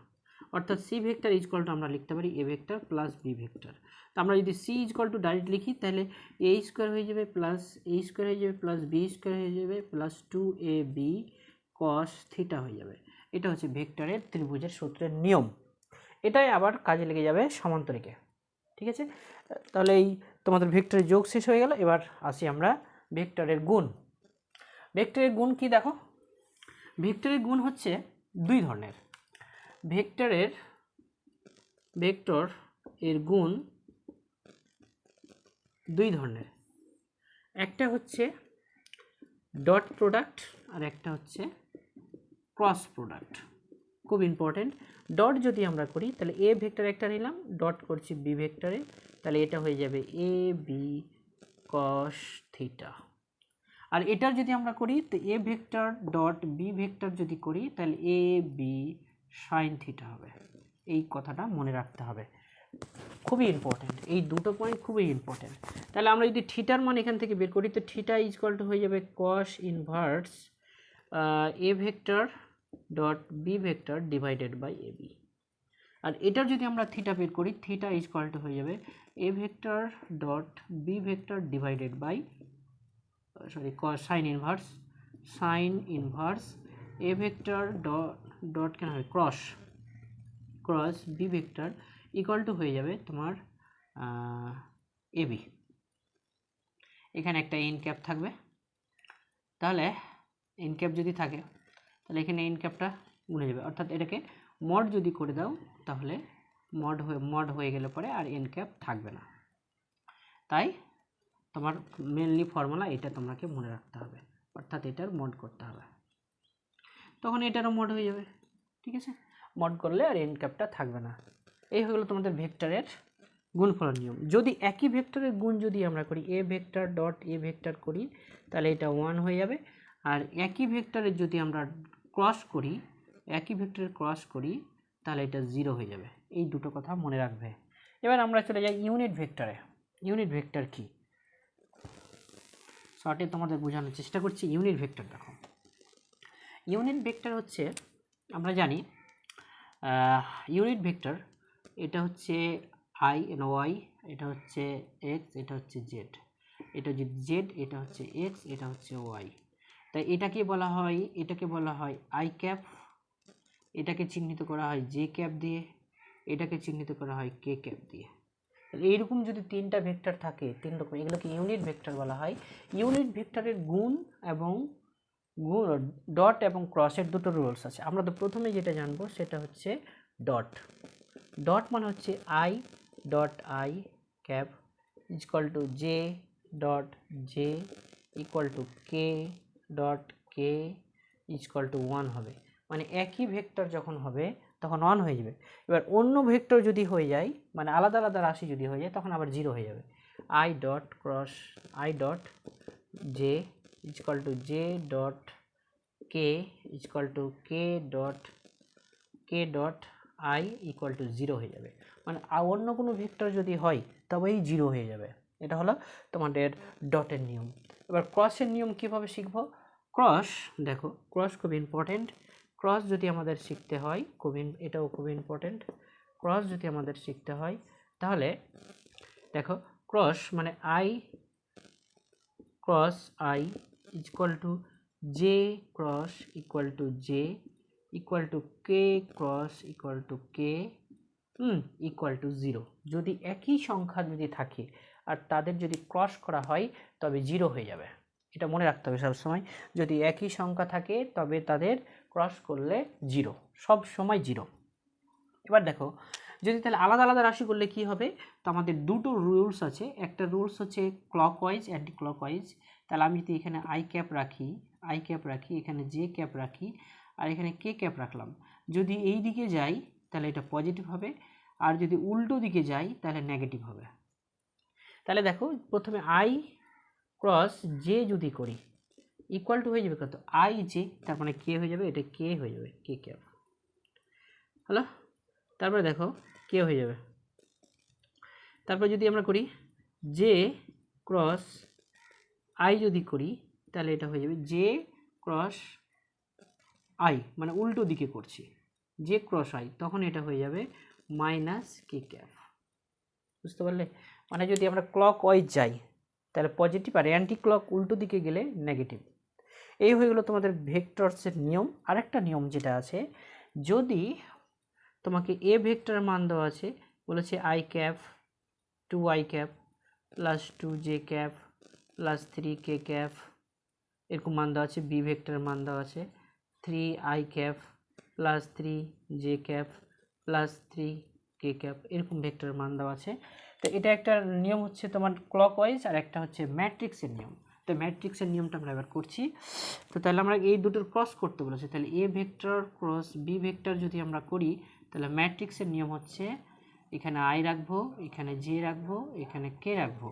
অর্থাৎ সি ভেক্টর ইজকল টু আমরা লিখতে পারি A vector plus B vector. তো আমরা যদি সি ইজকল টু ডাইরেক্ট লিখি তাহলে এ স্কোয়ার হয়ে যাবে প্লাস এ স্কোয়ার হয়ে যাবে প্লাস বি স্কোয়ার হয়ে যাবে প্লাস 2ab cos থিটা হয়ে যাবে। এটা হচ্ছে ভেক্টরের ত্রিভুজের সূত্রের নিয়ম। এটাই আবার কাজে লেগে যাবে সমান্তরিকে। ঠিক আছে, তাহলে এই তোমাদের ভেক্টরের যোগ শেষ হয়ে গেল। এবার আসি আমরা ভেক্টরের গুণ। ভেক্টরের গুণ কি দেখো, ভেক্টরের গুণ হচ্ছে দুই ধরনের। ভেক্টর এর গুণ দুই ধরনের, একটা হচ্ছে ডট প্রোডাক্ট আর একটা হচ্ছে ক্রস প্রোডাক্ট। খুব ইম্পর্টেন্ট। ডট যদি আমরা করি তাহলে এ ভেক্টর একটা নিলাম, ডট করছি বি ভেক্টরে, তাহলে এটা হয়ে যাবে এ বি কস থিটা। আর এটার যদি আমরা করি তো A vector dot B vector যদি করি তাহলে এ বি সাইন থিটা হবে। এই কথাটা মনে রাখতে হবে, খুবই ইম্পর্টেন্ট। এই দুটো পয়েন্ট খুবই ইম্পর্টেন্ট। তাহলে আমরা যদি থিটার মান এখান থেকে বের করি তো থিটা ইজকল টু হয়ে যাবে cos inverse A vector dot B vector divided by A B. আর এটার যদি আমরা থিটা বের করি থিটা ইজকল টু হয়ে যাবে A vector dot B vector divided by sine inverse A vector dot কেন হবে cross B vector equal to হয়ে যাবে তোমার এবি। এখানে একটা এন ক্যাপ থাকবে, তাহলে এন ক্যাপ যদি থাকে তাহলে এখানে এন ক্যাপটা গুনে যাবে, অর্থাৎ এটাকে মড যদি করে দাও তাহলে মড হয়ে গেলে পরে আর এন ক্যাপ থাকবে না। তাই তোমার মেনলি ফর্মুলা এটা তোমাকে মনে রাখতে হবে, অর্থাৎ এটার মড করতে হবে, তখন এটারও মড হয়ে যাবে। ঠিক আছে, মড করলে আর এন ক্যাপটা থাকবে না। এই হয়ে গেলো তোমাদের ভেক্টরের গুণফলের নিয়ম। যদি একই ভেক্টরের গুণ যদি আমরা করি এ ভেক্টর ডট এ ভেক্টর করি তাহলে এটা 1 হয়ে যাবে, আর একই ভেক্টরের যদি আমরা ক্রস করি তাহলে এটা 0 হয়ে যাবে। এই দুটো কথা মনে রাখবে। এবার আমরা চলে যাই ইউনিট ভেক্টরে। ইউনিট ভেক্টর কি? শর্টে তোমাদের বোঝানোর চেষ্টা করছি। ইউনিট ভেক্টর দেখো, ইউনিট ভেক্টর হচ্ছে আমরা জানি ইউনিট ভেক্টর এটা হচ্ছে আই এন ওয়াই, এটা হচ্ছে এক্স, এটা হচ্ছে জেড, এটা হচ্ছে জেড, এটা হচ্ছে এক্স, এটা হচ্ছে ওয়াই। তাই এটাকে বলা হয়, এটাকে বলা হয় আই ক্যাপ, এটাকে চিহ্নিত করা হয় জে ক্যাপ দিয়ে, এটাকে চিহ্নিত করা হয় কে ক্যাপ দিয়ে। এইরকম যদি তিনটা ভেক্টর থাকে, তিন রকম, এগুলোকে ইউনিট ভেক্টর বলা হয়। ইউনিট ভেক্টরের গুণ এবং ডট এবং ক্রসের দুটো রুলস আছে। আমরা তো প্রথমে যেটা জানবো সেটা হচ্ছে ডট। ডট মানে হচ্ছে I dot I cap equal to J dot J equal to K dot K equal to 1 হবে। মানে একই ভেক্টর যখন হবে তখন 1 হয়ে যাবে। এবার অন্য ভেক্টর যদি হয়ে যায়, মানে আলাদা আলাদা রাশি যদি হয়ে যায়, তখন আবার 0 হয়ে যাবে। I dot cross I dot J equal to J dot K equal to K dot I equal to 0 হয়ে যাবে। মানে অন্য কোনো ভেক্টর যদি হয় তবেই 0 হয়ে যাবে। এটা হলো তোমাদের ডটের নিয়ম। এবার ক্রসের নিয়ম কিভাবে শিখবো? ক্রস দেখো, ক্রস খুব ইম্পর্টেন্ট। ক্রস যদি আমাদের শিখতে হয় এটাও খুব ইম্পর্টেন্ট। ক্রস যদি আমাদের শিখতে হয় তাহলে দেখো, ক্রস মানে I cross I equal to J cross equal to J equal to K cross equal to K equal to 0। যদি একই সংখ্যা যদি থাকে আর তাদের যদি ক্রস করা হয় তবে 0 হয়ে যাবে। এটা মনে রাখতে হবে সবসময়। যদি একই সংখ্যা থাকে তবে তাদের ক্রস করলে 0, সব সময় 0। এবার দেখো, যদি তাহলে আলাদা আলাদা রাশি করলে কি হবে? তো আমাদের দুটো রুলস আছে। একটা রুলস হচ্ছে ক্লকওয়াইজ, অ্যান্টি ক্লকওয়াইজ। তাহলে আমি যদি এখানে আই ক্যাপ রাখি, এখানে জে ক্যাপ রাখি, আর এখানে কে ক্যাপ রাখলাম, যদি এই দিকে যাই তাহলে এটা পজিটিভ হবে, আর যদি উল্টো দিকে যাই তাহলে নেগেটিভ হবে। তাহলে দেখো, প্রথমে আই ক্রস জে যদি করি ইকুয়াল টু হয়ে যাবে কত? আই জে, তার মানে কে হয়ে যাবে, এটা কে হয়ে যাবে, কে ক্যাপ। হলো? তারপরে দেখো কে হয়ে যাবে। তারপর যদি আমরা করি জে ক্রস আই যদি করি তাহলে এটা হয়ে যাবে জে ক্রস আই, মানে উল্টো দিকে করছি, জে ক্রস আই, তখন এটা হয়ে যাবে মাইনাস কে ক্যাপ। বুঝতে পারলে? মানে যদি আমরা ক্লক ওয়াইজ যাই তাহলে পজিটিভ, আর অ্যান্টি ক্লক উল্টো দিকে গেলে নেগেটিভ। এই হয়ে গেলো তোমাদের ভেক্টরসের নিয়ম। আরেকটা নিয়ম যেটা আছে, যদি তোমাকে এ ভেক্টরের মান দেওয়া আছে, বলেছে I cap 2 I cap plus 2 J cap plus 3 K cap, এরকম মান দেওয়া আছে। বি ভেক্টরের মান দেওয়া আছে 3 I cap plus 3 J cap plus 3 K cap, এরকম ভেক্টরের মান দেওয়া আছে। তো এটা একটা নিয়ম হচ্ছে তোমার ক্লকওয়াইজ, আর একটা হচ্ছে ম্যাট্রিক্সের নিয়ম। তো ম্যাট্রিক্সের নিয়মটা আমরা এবার করছি। তো তাহলে আমরা এই দুটোর ক্রস করতে বলেছি, তাহলে A vector cross B vector যদি আমরা করি তাহলে ম্যাট্রিক্সের নিয়ম হচ্ছে এখানে আই রাখবো, এখানে জে রাখবো, এখানে কে রাখবো।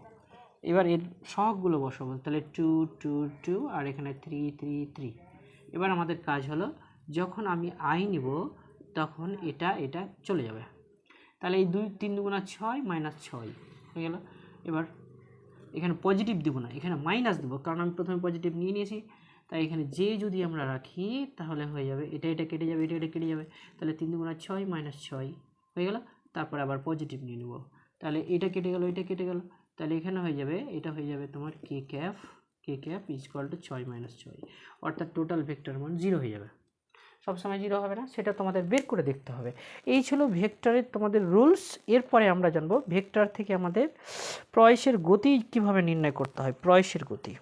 এবার এর সহগগুলো বসাবো, তাহলে 2 2 2 আর এখানে 3 3 3। এবার আমাদের কাজ হলো, যখন আমি আই নিব তখন এটা চলে যাবে। তাহলে এই 2 3 দুগুণা 6 মাইনাস 6 হয়ে গেল। এবার এখানে পজিটিভ দেবো না, এখানে মাইনাস দেবো, কারণ আমি প্রথমে পজিটিভ নিয়ে নিয়েছি। তাই এখানে যে যদি আমরা রাখি তাহলে হয়ে যাবে এটা কেটে যাবে, এটা কেটে যাবে। তাহলে 3 দুগুণা 6 মাইনাস 6 হয়ে গেল। তারপর আবার পজিটিভ নিয়ে নেব, তাহলে এটা কেটে গেল, এটা কেটে গেল। তাহলে এখানে হয়ে যাবে, এটা হয়ে যাবে তোমার কে ক্যাপ ইকুয়াল টু 6 মাইনাস 6, অর্থাৎ টোটাল ভেক্টর মান 0 হয়ে যাবে। সবসময় 0 হবে না, সেটা তোমাদের বের করে দেখতে হবে। এই ছিল ভেক্টরের তোমাদের রুলস। এরপরে আমরা জানবো ভেক্টর থেকে আমাদের প্রয়েসের গতি কিভাবে নির্ণয় করতে হয়। প্রয়েসের গতি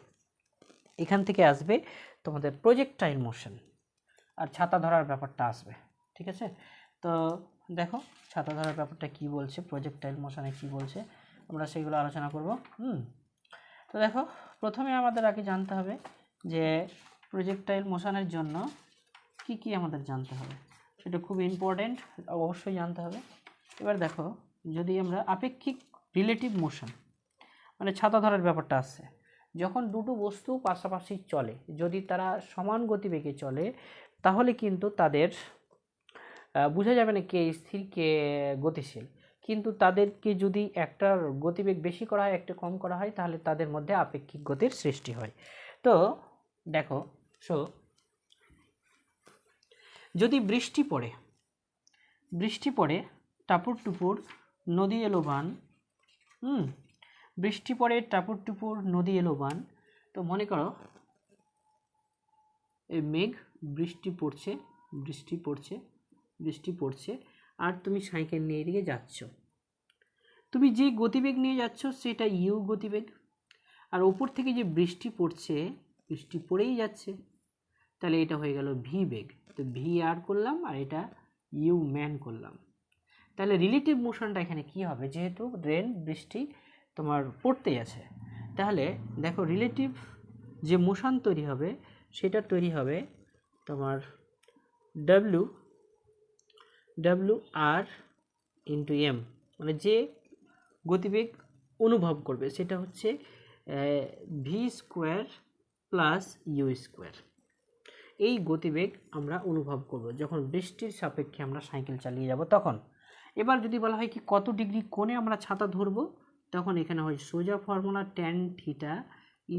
এখান থেকে আসবে তোমাদের প্রজেক্টাইল মোশন, আর ছাতা ধরার ব্যাপারটা আসবে। ঠিক আছে? তো দেখো ছাতা ধরার ব্যাপারটা কি বলছে, প্রজেক্টাইল মোশনে কি বলছে, আমরা সেগুলো আলোচনা করব। তো দেখো, প্রথমে আমাদের আগে জানতে হবে যে প্রজেক্টাইল মোশনের জন্য কি কি আমাদের জানতে হবে, সেটা খুব ইম্পর্টেন্ট, অবশ্যই জানতে হবে। এবার দেখো, যদি আমরা আপেক্ষিক রিলেটিভ মোশন, মানে ছাতা ধরার ব্যাপারটা আসছে, যখন দুটো বস্তু পাশাপাশি চলে, যদি তারা সমান গতিবেগে চলে তাহলে কিন্তু তাদের বোঝা যাবে না কে স্থির কে গতিশীল, কিন্তু তাদেরকে যদি একটার গতিবেগ বেশি করা হয় একটা কম করা হয় তাহলে তাদের মধ্যে আপেক্ষিক গতির সৃষ্টি হয়। তো দেখো, সো যদি বৃষ্টি পড়ে টাপুর টুপুর নদী এলো বান, বৃষ্টি পড়ে টাপুর টুপুর নদী এলো বান, তো মনে করো এই মেঘ বৃষ্টি পড়ছে আর তুমি সাইকেল নিয়ে এদিকে যাচ্ছ। তুমি যে গতিবেগ নিয়ে যাচ্ছ সেটা ইউ গতিবেগ, আর ওপর থেকে যে বৃষ্টি পড়েই যাচ্ছে, তাহলে এটা হয়ে গেল ভি বেগ। তো ভি আর করলাম আর এটা ইউ ম্যান করলাম। তাহলে রিলেটিভ মোশনটা এখানে কি হবে, যেহেতু বৃষ্টি তোমার পড়তেই আছে, তাহলে দেখো রিলেটিভ যে মোশন তৈরি হবে সেটা তৈরি হবে তোমার ডাব্লিউ আর ইন্টু এম, মানে যে গতিবেগ অনুভব করবে সেটা হচ্ছে v square plus u square. এই গতিবেগ আমরা অনুভব করব যখন বৃষ্টির সাপেক্ষে আমরা সাইকেল চালিয়ে যাব তখন। এবার যদি বলা হয় কি কত ডিগ্রি কোণে আমরা ছাতা ধরবো, তখন এখানে হয় সোজা ফর্মুলা ট্যান থিটা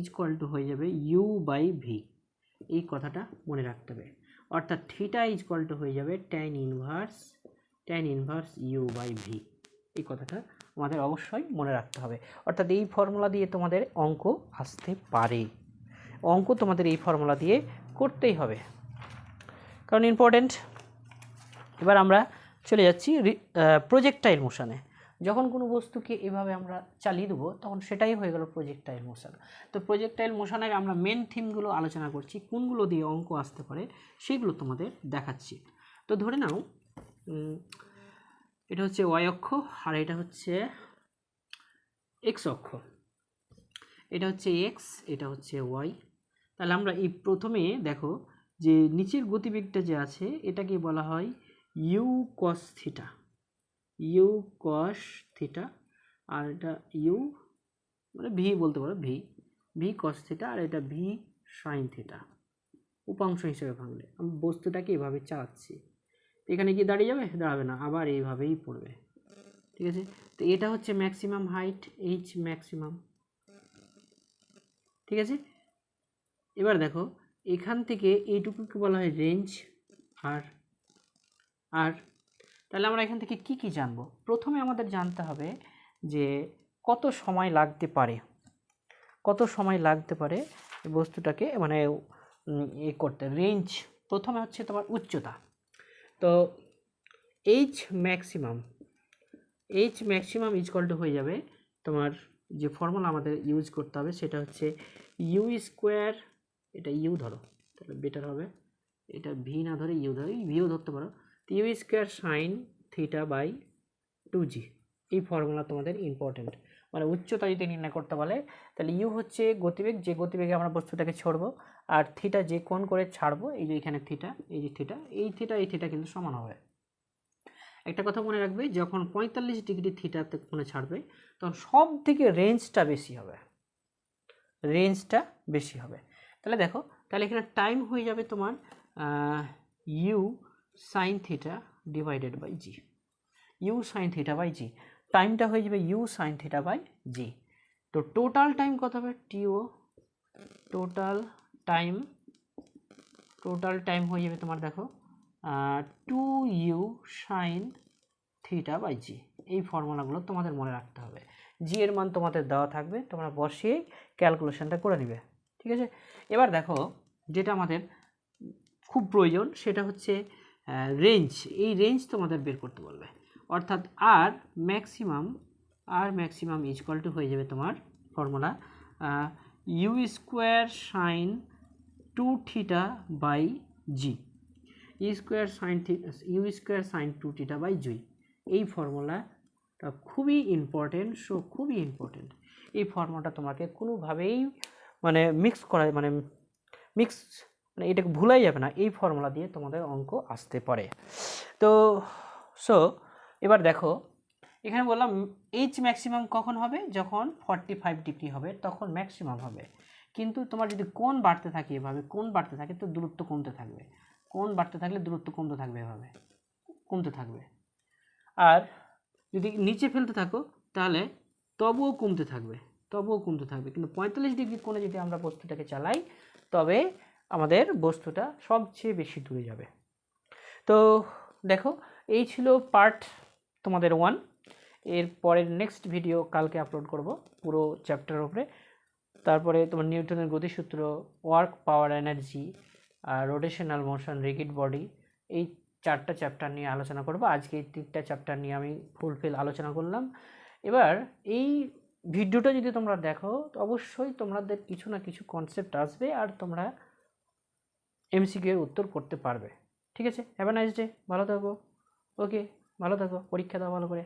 = হয়ে যাবে ইউ বাই ভি। এই কথাটা মনে রাখতে হবে, অর্থাৎ থিটা = হয়ে যাবে tan inverse u by v. এই কথাটা আমাদের অবশ্যই মনে রাখতে হবে, অর্থাৎ এই ফর্মুলা দিয়ে তোমাদের অঙ্ক আসতে পারে, অঙ্ক তোমাদের এই ফর্মুলা দিয়ে করতেই হবে কারণ ইম্পর্টেন্ট। এবার আমরা চলে যাচ্ছি প্রজেক্টাইল মোশনে। যখন কোনো বস্তুকে এভাবে আমরা চালিয়ে দেবো তখন সেটাই হয়ে গেল প্রজেক্টাইল মোশন। তো প্রজেক্টাইল মোশনের আমরা মেন থিমগুলো আলোচনা করছি, কোনগুলো দিয়ে অঙ্ক আসতে পারে সেগুলো তোমাদের দেখাচ্ছি। তো ধরে নাও এটা হচ্ছে ওয়াই অক্ষ আর এটা হচ্ছে এক্স অক্ষ, এটা হচ্ছে এক্স, এটা হচ্ছে ওয়াই। তাহলে আমরা এই প্রথমে দেখো যে নিচের গতিবেগটা যে আছে এটাকে বলা হয় ইউ কস থিটা, আর এটা ইউ মানে ভি বলতে পারো, ভি কস থিটা, আর এটা ভি সাইন থিটা। উপাংশ হিসেবে ভাঙলে আমি বস্তুটাকে এভাবে চালাচ্ছি, এখানে কি দাঁড়িয়ে যাবে? দাঁড়াবে না, আবার এইভাবেই পড়বে, ঠিক আছে। তো এটা হচ্ছে ম্যাক্সিমাম হাইট, এইচ ম্যাক্সিমাম, ঠিক আছে। এবার দেখো এখান থেকে এইটুকুকে বলা হয় রেঞ্জ আর তাহলে আমরা এখান থেকে কি জানবো? প্রথমে আমাদের জানতে হবে যে কত সময় লাগতে পারে এই বস্তুটাকে মানে করতে। রেঞ্জ প্রথমে হচ্ছে তোমার উচ্চতা, তো এইচ ম্যাক্সিমাম = হয়ে যাবে তোমার যে ফর্মুলা আমাদের ইউজ করতে হবে সেটা হচ্ছে ইউ স্কোয়ার, এটা ইউ ধরো তাহলে বেটার হবে, এটা ভি না ধরে ইউ ধরো, ভিও ধরতে পারো, u square sine theta by 2g। এই ফর্মুলা তোমাদের ইম্পর্টেন্ট, মানে উচ্চতা যদি নির্ণয় করতে বলে তাহলে ইউ হচ্ছে গতিবেগ, যে গতিবেগে আমরা বস্তুটাকে ছড়বো, আর থিটা যে কোণ করে ছাড়বো, এই যে এখানে থিটা, এই যে থিটা, এই থিটা কিন্তু সমান হবে। একটা কথা মনে রাখবে, যখন 45 ডিগ্রি থিটাতে কোণে ছাড়বে তখন সব থেকে রেঞ্জটা বেশি হবে। তাহলে দেখো, তাহলে এখানে টাইম হয়ে যাবে তোমার u sine theta divided by g, u sine theta by g, টাইমটা হয়ে যাবে u sine theta by g. তো টোটাল টাইম কত হবে? টিও টোটাল টাইম হয়ে যাবে তোমার দেখো 2u sign theta by g. এই ফর্মুলাগুলো তোমাদের মনে রাখতে হবে, জি এর মান তোমাদের দেওয়া থাকবে, তোমরা বসিয়েই ক্যালকুলেশনটা করে নিবে, ঠিক আছে। এবার দেখো যেটা আমাদের খুব প্রয়োজন সেটা হচ্ছে রেঞ্জ। এই রেঞ্জ তোমাদের বের করতে বলবে, অর্থাৎ আর ম্যাক্সিমাম = হয়ে যাবে তোমার formula u square sine 2 theta by g, u square sine 2 theta by g. এই ফর্মুলাটা খুবই ইম্পর্টেন্ট, এই ফর্মুলাটা তোমাকে কোনোভাবেই মানে এটাকে ভুলাই যাবে না, এই ফর্মুলা দিয়ে তোমাদের অঙ্ক আসতে পারে। তো এবার দেখো এখানে বললাম এইচ ম্যাক্সিমাম কখন হবে? যখন 45 ডিগ্রি হবে তখন ম্যাক্সিমাম হবে, কিন্তু তোমার যদি কোণ বাড়তে থাকে, এভাবে কোণ বাড়তে থাকে তো দূরত্ব কমতে থাকবে, কোণ বাড়তে থাকলে দূরত্ব কমতে থাকবে, এভাবে কমতে থাকবে। আর যদি নিচে ফেলতে থাকো তাহলে তবুও কমতে থাকবে, কিন্তু 45 ডিগ্রি কোণে যদি আমরা বস্তুটাকে চালাই তবে আমাদের বস্তুটা সবচেয়ে বেশি দূরে যাবে। তো দেখো, এই ছিল পার্ট তোমাদের 1। এর পরের নেক্সট ভিডিও কালকে আপলোড করব পুরো চ্যাপ্টারের উপরে। তারপরে তোমার নিউটনের গতিসূত্র, work, power, energy, rotational motion, rigid body, এই 4টা চ্যাপ্টার নিয়ে আলোচনা করব। আজকে এই 3টা চ্যাপ্টার নিয়ে আমি ফুলফিল আলোচনা করলাম। এবার এই ভিডিওটা যদি তোমরা দেখো তো অবশ্যই তোমাদের কিছু না কিছু কনসেপ্ট আসবে আর তোমরা এমসিকিউ এর উত্তর করতে পারবে। ঠিক আছে, হ্যাভ আ নাইস ডে, ভালো থাকো। ওকে, ভালো থাকো, পরীক্ষা দাও ভালো করে।